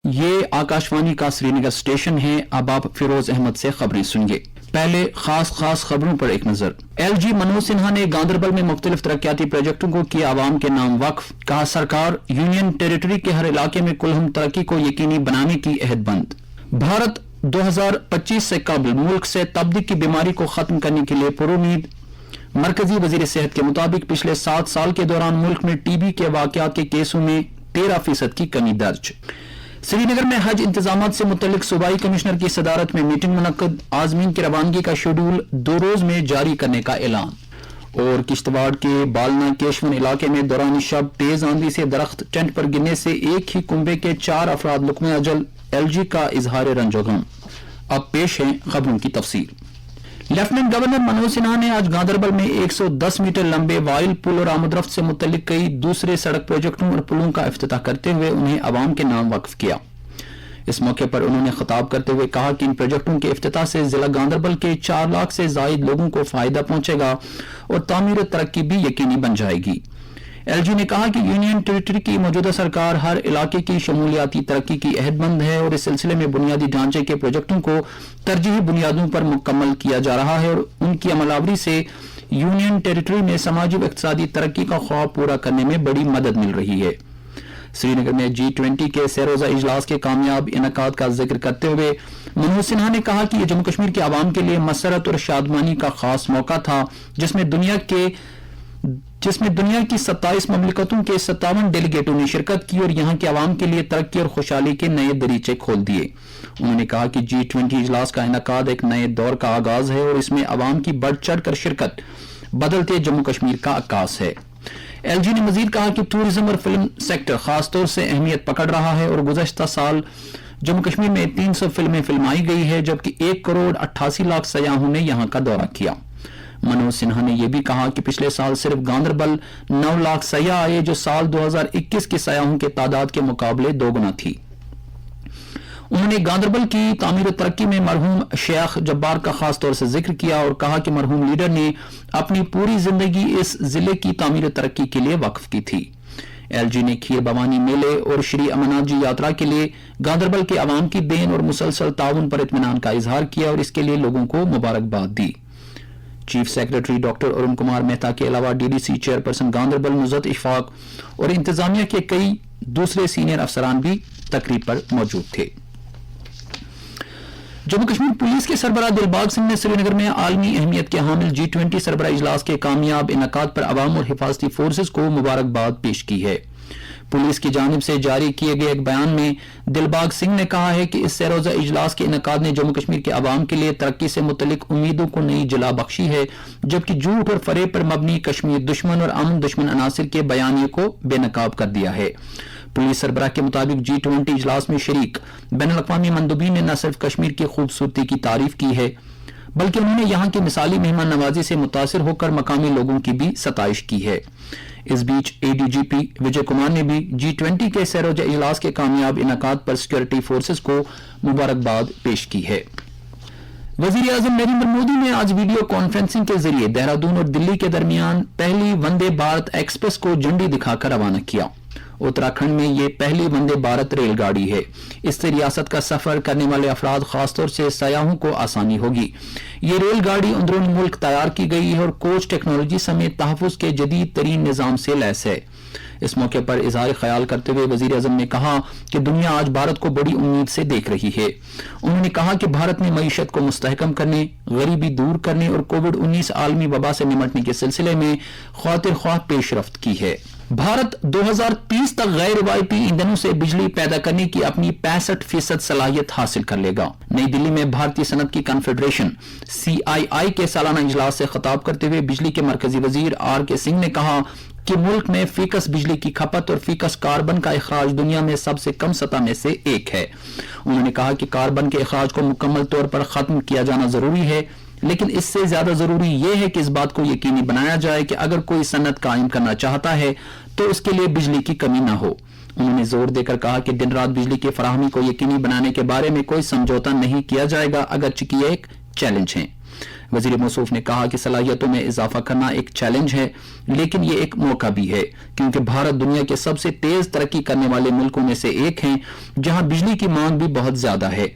یہ آکاشوانی کا سری نگر اسٹیشن ہے۔ اب آپ فیروز احمد سے خبریں سنیے۔ پہلے خاص خبروں پر ایک نظر۔ ایل جی منوج سنہا نے گاندربل میں مختلف ترقیاتی پروجیکٹوں کو کیا عوام کے نام وقف۔ کہا سرکار یونین ٹیریٹری کے ہر علاقے میں کل ہم ترقی کو یقینی بنانے کی عہد بند۔ بھارت 2025 سے قبل ملک سے تبدیل کی بیماری کو ختم کرنے کے لیے پرامید۔ مرکزی وزیر صحت کے مطابق پچھلے 7 سال کے دوران ملک میں ٹی بی کے واقعات کے کیسوں میں 13% کی کمی درج۔ سری نگر میں حج انتظامات سے متعلق صوبائی کمشنر کی صدارت میں میٹنگ منعقد۔ عازمین کی روانگی کا شیڈول 2 روز میں جاری کرنے کا اعلان۔ اور کشتواڑ کے بالنا کیشون علاقے میں دوران شب تیز آندھی سے درخت ٹینٹ پر گرنے سے ایک ہی کنبے کے 4 افراد لقمہ اجل۔ ایل جی کا اظہار رنج و غم۔ اب پیش ہیں خبروں کی تفصیل۔ لیفٹیننٹ گورنر منوج سنہا نے آج گاندربل میں 110 میٹر لمبے وائل پل اور آمد رفت سے متعلق کئی دوسرے سڑک پروجیکٹوں اور پلوں کا افتتاح کرتے ہوئے انہیں عوام کے نام وقف کیا۔ اس موقع پر انہوں نے خطاب کرتے ہوئے کہا کہ ان پروجیکٹوں کے افتتاح سے ضلع گاندربل کے 4 لاکھ سے زائد لوگوں کو فائدہ پہنچے گا اور تعمیر و ترقی بھی یقینی بن جائے گی۔ ایل جی نے کہا کہ یونین ٹیریٹری کی موجودہ سرکار ہر علاقے کی شمولیاتی ترقی کی عہد مند ہے اور اس سلسلے میں بنیادی ڈھانچے کے پروجیکٹوں کو ترجیحی بنیادوں پر مکمل کیا جا رہا ہے اور ان کی عمل آوری سے یونین ٹیریٹری میں سماجی و اقتصادی ترقی کا خواب پورا کرنے میں بڑی مدد مل رہی ہے۔ سری نگر میں G20 کے سہ روزہ اجلاس کے کامیاب انعقاد کا ذکر کرتے ہوئے منوج سنہا نے کہا کہ یہ جموں کشمیر کے عوام کے لیے مسرت اور شادمانی کا خاص موقع تھا جس میں دنیا کی 27 مملکتوں کے 57 ڈیلیگیٹوں نے شرکت کی اور یہاں کے عوام کے لیے ترقی اور خوشحالی کے نئے دریچے کھول دیے۔ انہوں نے کہا کہ G20 اجلاس کا انعقاد ایک نئے دور کا آغاز ہے اور اس میں عوام کی بڑھ چڑھ کر شرکت بدلتے جموں کشمیر کا عکاس ہے۔ ایل جی نے مزید کہا کہ ٹورزم اور فلم سیکٹر خاص طور سے اہمیت پکڑ رہا ہے اور گزشتہ سال جموں کشمیر میں 300 فلمیں فلمائی گئی ہے جبکہ 1.88 کروڑ سیاحوں نے یہاں کا دورہ کیا۔ منوج سنہا نے یہ بھی کہا کہ پچھلے سال صرف گاندربل 9 لاکھ سیاح آئے جو سال 2021 کے سیاحوں کے تعداد کے مقابلے 2 گنا تھی۔ انہوں نے گاندربل کی تعمیر و ترقی میں مرحوم شیخ جبار کا خاص طور سے ذکر کیا اور کہا کہ مرحوم لیڈر نے اپنی پوری زندگی اس ضلع کی تعمیر و ترقی کے لیے وقف کی تھی۔ ایل جی نے کھیر بھوانی میلے اور شری امرناتھ جی یاترا کے لیے گاندربل کے عوام کی دین اور مسلسل تعاون پر اطمینان کا اظہار کیا اور اس کے لیے لوگوں کو مبارکباد دی۔ Chief secretary doctor Arun Kumar Mehta کے علاوہ D D C chairperson Ganderbal Nusrat Ashfaq اور انتظامیہ کے کئی دوسرے سینئر افسران بھی تقریب پر موجود تھے۔ جموں کشمیر پولیس کے سربراہ دلباغ سنگھ نے سری نگر میں عالمی اہمیت کے حامل G20 سربراہ اجلاس کے کامیاب انعقاد پر عوام اور حفاظتی فورسز کو مبارکباد پیش کی ہے۔ پولیس کی جانب سے جاری کیے گئے ایک بیان میں دلباغ سنگھ نے کہا ہے کہ اس سہ روزہ اجلاس کے انعقاد نے جموں کشمیر کے عوام کے لیے ترقی سے متعلق امیدوں کو نئی جلا بخشی ہے جبکہ جھوٹ اور فریب پر مبنی کشمیر دشمن اور امن دشمن عناصر کے بیانیے کو بے نقاب کر دیا ہے۔ پولیس سربراہ کے مطابق G20 اجلاس میں شریک بین الاقوامی مندوبین نے نہ صرف کشمیر کی خوبصورتی کی تعریف کی ہے بلکہ انہوں نے یہاں کی مثالی مہمان نوازی سے متاثر ہو کر مقامی لوگوں کی بھی ستائش کی ہے۔ اس بیچ ADGP وجے کمار نے بھی G20 کے سہ روزہ اجلاس کے کامیاب انعقاد پر سیکورٹی فورسز کو مبارکباد پیش کی ہے۔ وزیر اعظم نریندر مودی نے آج ویڈیو کانفرنسنگ کے ذریعے دہرادون اور دلی کے درمیان پہلی وندے بھارت ایکسپریس کو جھنڈی دکھا کر روانہ کیا۔ اتراکھنڈ میں یہ پہلی وندے بھارت ریل گاڑی ہے۔ اس سے ریاست کا سفر کرنے والے افراد خاص طور سے سیاحوں کو آسانی ہوگی۔ یہ ریل گاڑی اندرون ملک تیار کی گئی ہے اور کوچ ٹیکنالوجی سمیت تحفظ کے جدید ترین نظام سے لیس ہے۔ اس موقع پر اظہار خیال کرتے ہوئے وزیر اعظم نے کہا کہ دنیا آج بھارت کو بڑی امید سے دیکھ رہی ہے۔ انہوں نے کہا کہ بھارت نے معیشت کو مستحکم کرنے، غریبی دور کرنے اور کووڈ-19 عالمی وبا سے نمٹنے کے سلسلے میں خاطر خواہ پیش رفت کی ہے۔ بھارت 2030 تک غیر روایتی ایندھنوں سے بجلی پیدا کرنے کی اپنی 65% صلاحیت حاصل کر لے گا۔ نئی دلی میں بھارتی صنعت کی کنفیڈریشن CII کے سالانہ اجلاس سے خطاب کرتے ہوئے بجلی کے مرکزی وزیر RK سنگھ نے کہا کہ ملک میں فیکس بجلی کی کھپت اور فیکس کاربن کا اخراج دنیا میں سب سے کم سطح میں سے ایک ہے۔ انہوں نے کہا کہ کاربن کے اخراج کو مکمل طور پر ختم کیا جانا ضروری ہے لیکن اس سے زیادہ ضروری یہ ہے کہ اس بات کو یقینی بنایا جائے کہ اگر کوئی صنعت قائم کرنا چاہتا ہے تو اس کے لیے بجلی کی کمی نہ ہو۔ انہوں نے زور دے کر کہا کہ دن رات بجلی کی فراہمی کو یقینی بنانے کے بارے میں کوئی سمجھوتا نہیں کیا جائے گا اگرچہ یہ ایک چیلنج ہے۔ وزیر موصوف نے کہا کہ صلاحیتوں میں اضافہ کرنا ایک چیلنج ہے، لیکن یہ ایک موقع بھی ہے، کیونکہ بھارت دنیا کے سب سے تیز ترقی کرنے والے ملکوں میں سے ایک ہیں جہاں بجلی کی مانگ بھی بہت زیادہ ہے۔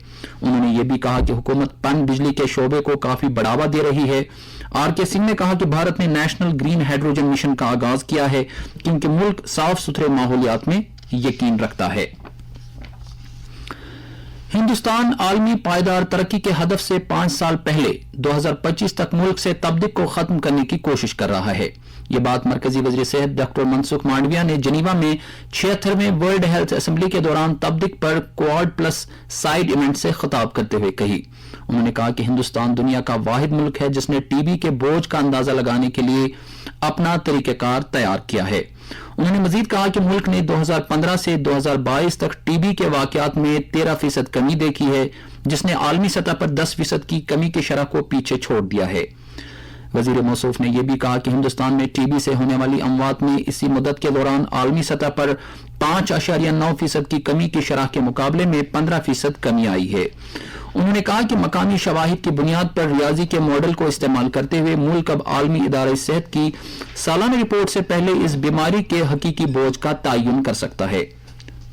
انہوں نے یہ بھی کہا کہ حکومت پن بجلی کے شعبے کو کافی بڑھاوا دے رہی ہے۔ آر کے سنگھ نے کہا کہ بھارت نے نیشنل گرین ہائیڈروجن مشن کا آغاز کیا ہے کیونکہ ملک صاف ستھرے ماحولیات میں یقین رکھتا ہے۔ ہندوستان عالمی پائیدار ترقی کے ہدف سے 5 سال پہلے 2025 تک ملک سے تبدیق کو ختم کرنے کی کوشش کر رہا ہے۔ یہ بات مرکزی وزیر صحت ڈاکٹر منسکھ مانڈویا نے جنیوا میں 76ویں ورلڈ ہیلتھ اسمبلی کے دوران تبدیق پر کوآڈ پلس سائیڈ ایونٹ سے خطاب کرتے ہوئے کہی۔ انہوں نے کہا کہ ہندوستان دنیا کا واحد ملک ہے جس نے ٹی بی کے بوجھ کا اندازہ لگانے کے لیے اپنا طریقہ کار تیار کیا ہے۔ انہوں نے مزید کہا کہ ملک نے 2015 سے 2022 تک ٹی بی کے واقعات میں 13% کمی دیکھی ہے، جس نے عالمی سطح پر 10% کی کمی کی شرح کو پیچھے چھوڑ دیا ہے۔ وزیر موصوف نے یہ بھی کہا کہ ہندوستان میں ٹی بی سے ہونے والی اموات میں اسی مدت کے دوران عالمی سطح پر 5.9% کی کمی کی شرح کے مقابلے میں 15% کمی آئی ہے۔ انہوں نے کہا کہ مقامی شواہد کی بنیاد پر ریاضی کے ماڈل کو استعمال کرتے ہوئے ملک اب عالمی ادارہ صحت کی سالانہ رپورٹ سے پہلے اس بیماری کے حقیقی بوجھ کا تعین کر سکتا ہے۔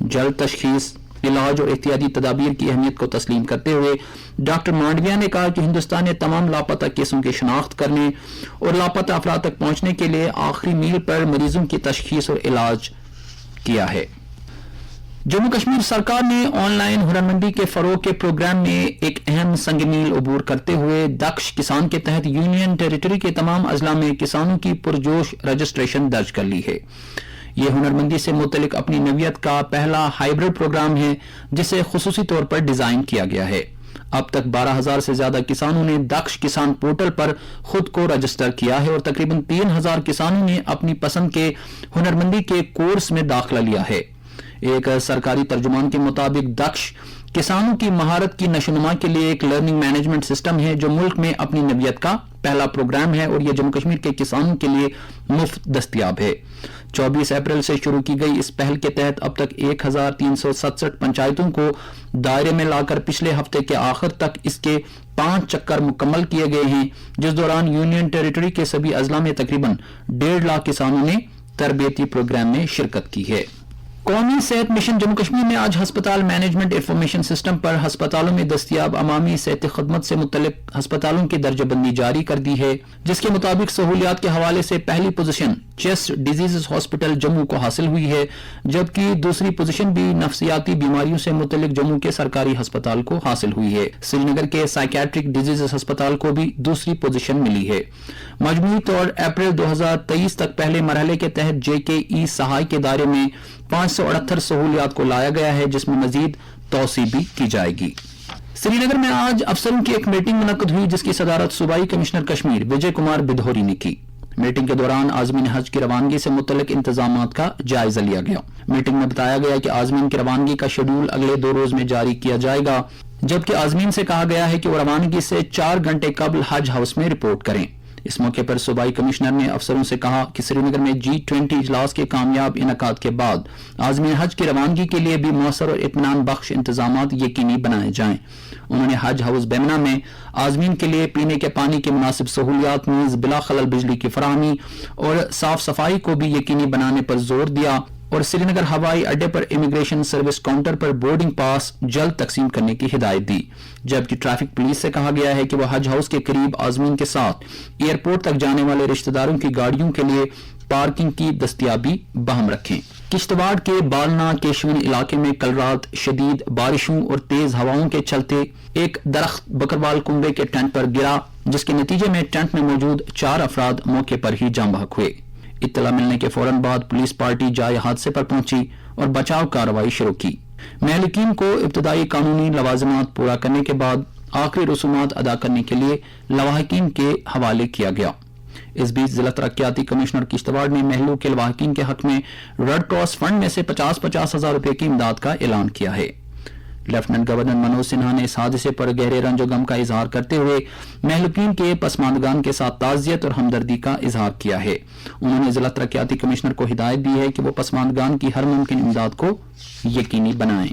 جلد تشخیص، علاج اور احتیاطی تدابیر کی اہمیت کو تسلیم کرتے ہوئے ڈاکٹر مانڈویا نے کہا کہ ہندوستان نے تمام لاپتہ کیسوں کی شناخت کرنے اور لاپتہ افراد تک پہنچنے کے لیے آخری میل پر مریضوں کی تشخیص اور علاج کیا ہے۔ جموں کشمیر سرکار نے آن لائن ہنرمندی کے فروغ کے پروگرام میں ایک اہم سنگ میل عبور کرتے ہوئے دکش کسان کے تحت یونین ٹیریٹری کے تمام اضلاع میں کسانوں کی پرجوش رجسٹریشن درج کر لی ہے۔ یہ ہنرمندی سے متعلق اپنی نوعیت کا پہلا ہائیبرڈ پروگرام ہے جسے خصوصی طور پر ڈیزائن کیا گیا ہے۔ اب تک 12,000 سے زیادہ کسانوں نے دکش کسان پورٹل پر خود کو رجسٹر کیا ہے اور تقریباً 3,000 کسانوں نے اپنی پسند کے ہنرمندی کے کورس میں داخلہ لیا ہے۔ ایک سرکاری ترجمان کے مطابق دکش کسانوں کی مہارت کی نشوونما کے لیے ایک لرننگ مینجمنٹ سسٹم ہے جو ملک میں اپنی نوعیت کا پہلا پروگرام ہے اور یہ جموں کشمیر کے کسانوں کے لیے مفت دستیاب ہے۔ 24 اپریل سے شروع کی گئی اس پہل کے تحت اب تک 1,367 پنچایتوں کو دائرے میں لا کر پچھلے ہفتے کے آخر تک اس کے 5 چکر مکمل کیے گئے ہیں، جس دوران یونین ٹیریٹری کے سبھی اضلاع میں تقریباً 1.5 لاکھ کسانوں نے تربیتی پروگرام میں شرکت کی ہے۔ قومی صحت مشن جموں کشمیر نے آج ہسپتال مینجمنٹ انفارمیشن سسٹم پر ہسپتالوں میں دستیاب عوامی صحت خدمت سے متعلق ہسپتالوں کی درجہ بندی جاری کر دی ہے، جس کے مطابق سہولیات کے حوالے سے پہلی position chest disease hospital Jammu کو حاصل ہوئی ہے، جبکہ دوسری پوزیشن بھی نفسیاتی بیماریوں سے متعلق جموں کے سرکاری ہسپتال کو حاصل ہوئی ہے۔ سری نگر کے سائکیاٹرک ڈیزیز ہسپتال کو بھی دوسری پوزیشن ملی ہے۔ مجموعی طور اپریل 2023 تک پہلے مرحلے کے تحت جے کے ای سہائی کے دائرے میں 568 سہولیات کو لایا گیا ہے، جس میں مزید توسیع بھی کی جائے گی۔ سری نگر میں آج افسروں کی ایک میٹنگ منعقد ہوئی جس کی صدارت صوبائی کمشنر کشمیر وجے کمار بدھوری نے کی۔ میٹنگ کے دوران عازمین حج کی روانگی سے متعلق انتظامات کا جائزہ لیا گیا۔ میٹنگ میں بتایا گیا کہ عازمین کی روانگی کا شیڈول اگلے 2 روز میں جاری کیا جائے گا، جبکہ عازمین سے کہا گیا ہے کہ وہ روانگی سے 4 گھنٹے قبل حج ہاؤس میں رپورٹ کریں۔ اس موقع پر صوبائی کمشنر نے افسروں سے کہا کہ سری نگر میں G20 اجلاس کے کامیاب انعقاد کے بعد عازمین حج کی روانگی کے لیے بھی مؤثر اور اطمینان بخش انتظامات یقینی بنائے جائیں۔ انہوں نے حج ہاؤس بیمنا میں عازمین کے لیے پینے کے پانی کی مناسب سہولیات، نیز بلا خلل بجلی کی فراہمی اور صاف صفائی کو بھی یقینی بنانے پر زور دیا اور سری نگر ہوائی اڈے پر امیگریشن سروس کاؤنٹر پر بورڈنگ پاس جلد تقسیم کرنے کی ہدایت دی، جبکہ ٹریفک پولیس سے کہا گیا ہے کہ وہ حج ہاؤس کے قریب عازمین کے ساتھ ایئرپورٹ تک جانے والے رشتہ داروں کی گاڑیوں کے لیے پارکنگ کی دستیابی بہم رکھیں۔ کشتواڑ کے بالنا کیشون علاقے میں کل رات شدید بارشوں اور تیز ہواؤں کے چلتے ایک درخت بکروال کنبے کے ٹینٹ پر گرا، جس کے نتیجے میں ٹینٹ میں موجود 4 افراد موقع پر ہی جاں بحق ہوئے۔ اطلاع ملنے کے فوراً بعد پولیس پارٹی جائے حادثے پر پہنچی اور بچاؤ کارروائی شروع کی۔ مالکین کو ابتدائی قانونی لوازمات پورا کرنے کے بعد آخری رسومات ادا کرنے کے لیے لواحقین کے حوالے کیا گیا۔ اس بیچ ضلع ترقیاتی کمشنر کشتواڑ نے محلوں کے لواحقین کے حق میں ریڈ کراس فنڈ میں سے 50,000 روپے کی امداد کا اعلان کیا ہے۔ لیفٹیننٹ گورنر منوج سنہا نے اس حادثے پر گہرے رنج و غم کا اظہار کرتے ہوئے مہلوکین کے پسماندگان کے ساتھ تعزیت اور ہمدردی کا اظہار کیا ہے۔ انہوں نے ضلع ترقیاتی کمشنر کو ہدایت دی ہے کہ وہ پسماندگان کی ہر ممکن امداد کو یقینی بنائیں۔